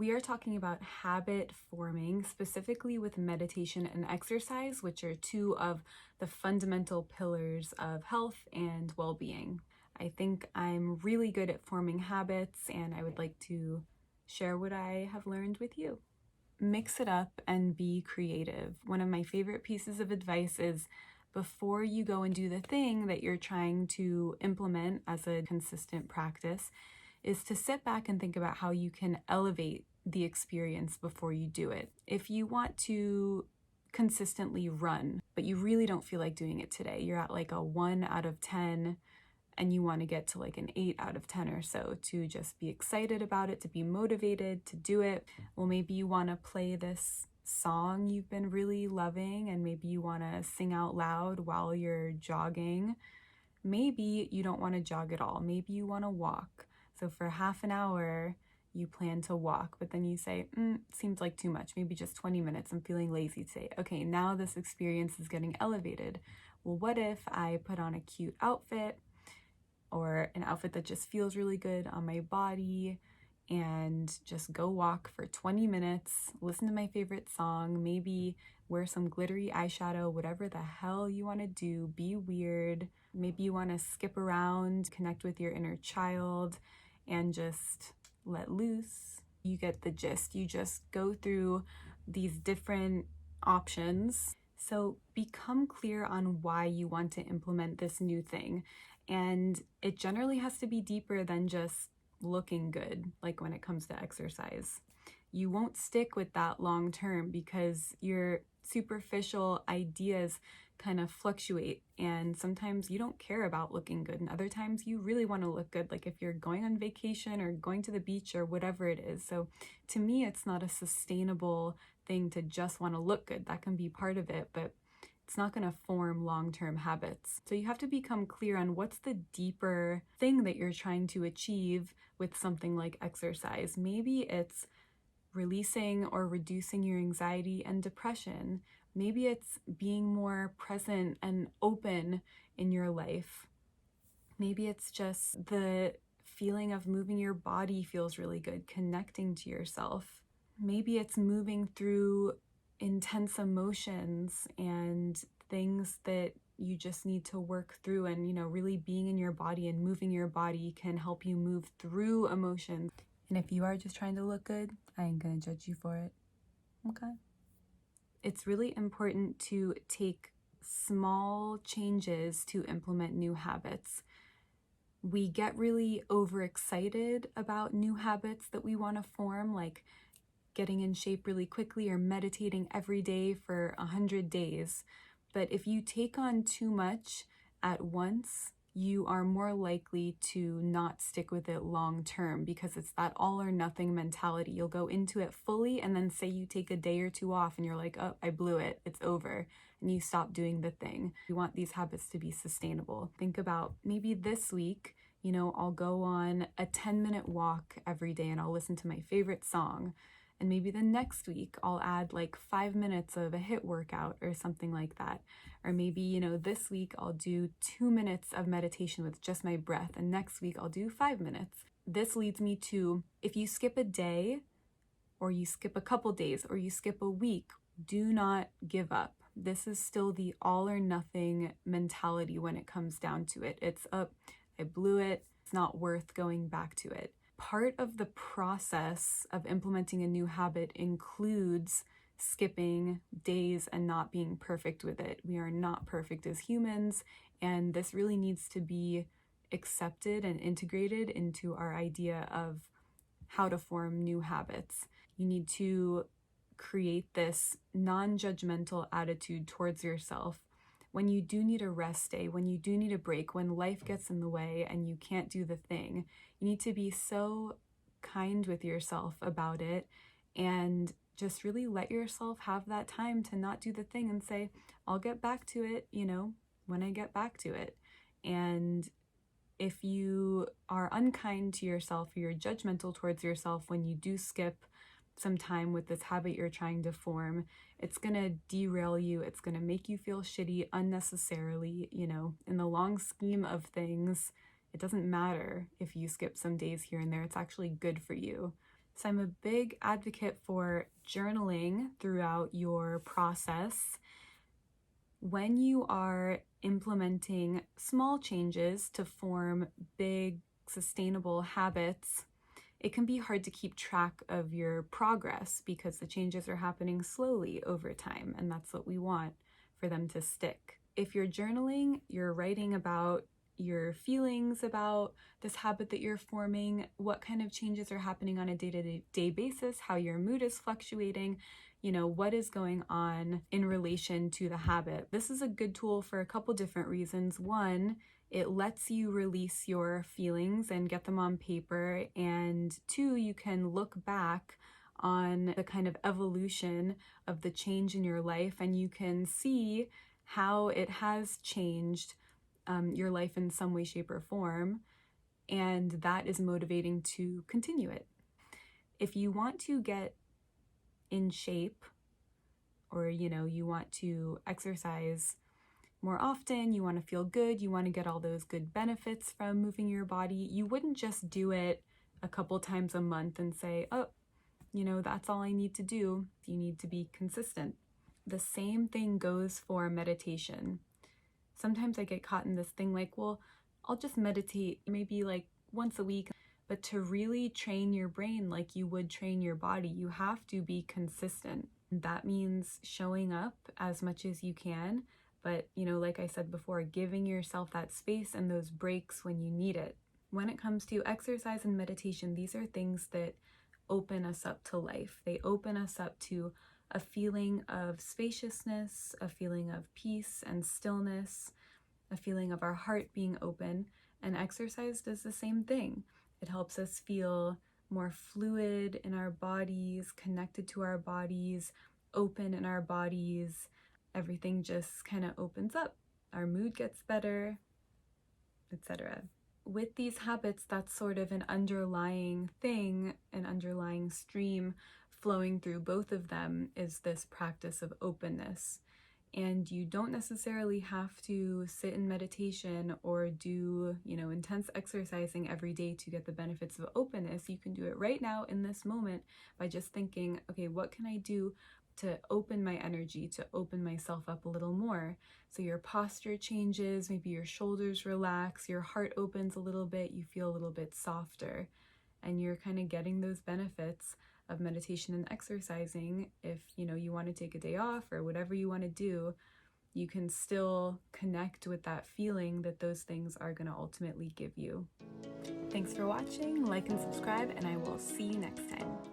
We are talking about habit forming, specifically with meditation and exercise, which are two of the fundamental pillars of health and well-being. I think I'm really good at forming habits, and I would like to share what I have learned with you. Mix it up and be creative. One of my favorite pieces of advice is before you go and do the thing that you're trying to implement as a consistent practice, is to sit back and think about how you can elevate the experience before you do it. If you want to consistently run, but you really don't feel like doing it today, you're at like a 1 out of 10, and you want to get to like an 8 out of 10 or so to just be excited about it, to be motivated to do it. Well, maybe you want to play this song you've been really loving, and maybe you want to sing out loud while you're jogging. Maybe you don't want to jog at all. Maybe you want to walk. So for half an hour, you plan to walk, but then you say, seems like too much, maybe just 20 minutes. I'm feeling lazy today. Okay, now this experience is getting elevated. Well, what if I put on a cute outfit or an outfit that just feels really good on my body and just go walk for 20 minutes, listen to my favorite song, maybe wear some glittery eyeshadow, whatever the hell you want to do, be weird. Maybe you want to skip around, connect with your inner child, and just let loose. You get the gist. You just go through these different options. So become clear on why you want to implement this new thing. And it generally has to be deeper than just looking good, like when it comes to exercise. You won't stick with that long term because your superficial ideas kind of fluctuate, and sometimes you don't care about looking good, and other times you really want to look good, like if you're going on vacation or going to the beach or whatever it is. So to me, it's not a sustainable thing to just want to look good. That can be part of it, but it's not going to form long-term habits. So you have to become clear on what's the deeper thing that you're trying to achieve with something like exercise. Maybe it's releasing or reducing your anxiety and depression. Maybe it's being more present and open in your life. Maybe it's just the feeling of moving your body feels really good, connecting to yourself. Maybe it's moving through intense emotions and things that you just need to work through, and really being in your body and moving your body can help you move through emotions. And if you are just trying to look good, I ain't gonna judge you for it. Okay? It's really important to take small changes to implement new habits. We get really overexcited about new habits that we want to form, like getting in shape really quickly or meditating every day for 100 days. But if you take on too much at once, you are more likely to not stick with it long term, because it's that all or nothing mentality. You'll go into it fully, and then say you take a day or two off and you're like, oh, I blew it, it's over, and you stop doing the thing. You want these habits to be sustainable. Think about maybe this week, I'll go on a 10-minute walk every day and I'll listen to my favorite song. And maybe the next week I'll add like 5 minutes of a HIIT workout or something like that. Or maybe, this week I'll do 2 minutes of meditation with just my breath, and next week I'll do 5 minutes. This leads me to, if you skip a day, or you skip a couple days, or you skip a week, do not give up. This is still the all or nothing mentality when it comes down to it. It's I blew it, it's not worth going back to it. Part of the process of implementing a new habit includes skipping days and not being perfect with it. We are not perfect as humans, and this really needs to be accepted and integrated into our idea of how to form new habits. You need to create this non-judgmental attitude towards yourself. When you do need a rest day, when you do need a break, when life gets in the way and you can't do the thing, you need to be so kind with yourself about it and just really let yourself have that time to not do the thing and say, I'll get back to it, when I get back to it. And if you are unkind to yourself, or you're judgmental towards yourself when you do skip some time with this habit you're trying to form, it's going to derail you. It's going to make you feel shitty unnecessarily. In the long scheme of things, it doesn't matter if you skip some days here and there. It's actually good for you. So I'm a big advocate for journaling throughout your process. When you are implementing small changes to form big, sustainable habits, it can be hard to keep track of your progress because the changes are happening slowly over time, and that's what we want, for them to stick. If you're journaling, you're writing about your feelings about this habit that you're forming, what kind of changes are happening on a day-to-day basis, how your mood is fluctuating, what is going on in relation to the habit. This is a good tool for a couple different reasons. One, it lets you release your feelings and get them on paper. And two, you can look back on the kind of evolution of the change in your life, and you can see how it has changed your life in some way, shape, or form. And that is motivating to continue it. If you want to get in shape, or you want to exercise more often, you want to feel good, you want to get all those good benefits from moving your body, you wouldn't just do it a couple times a month and say, oh, that's all I need to do. You need to be consistent. The same thing goes for meditation. Sometimes I get caught in this thing like, well, I'll just meditate maybe like once a week. But to really train your brain like you would train your body, you have to be consistent. That means showing up as much as you can, but like I said before, giving yourself that space and those breaks when you need it. When it comes to exercise and meditation, these are things that open us up to life. They open us up to a feeling of spaciousness, a feeling of peace and stillness, a feeling of our heart being open, and exercise does the same thing. It helps us feel more fluid in our bodies, connected to our bodies, open in our bodies. Everything just kind of opens up. Our mood gets better, etc. With these habits, that's sort of an underlying thing, an underlying stream flowing through both of them is this practice of openness. And you don't necessarily have to sit in meditation or do, intense exercising every day to get the benefits of openness. You can do it right now in this moment by just thinking, okay, what can I do to open my energy, to open myself up a little more? So your posture changes, maybe your shoulders relax, your heart opens a little bit, you feel a little bit softer, and you're kind of getting those benefits of meditation and exercising. If you want to take a day off or whatever you want to do, you can still connect with that feeling that those things are going to ultimately give you. Thanks for watching, like and subscribe, and I will see you next time.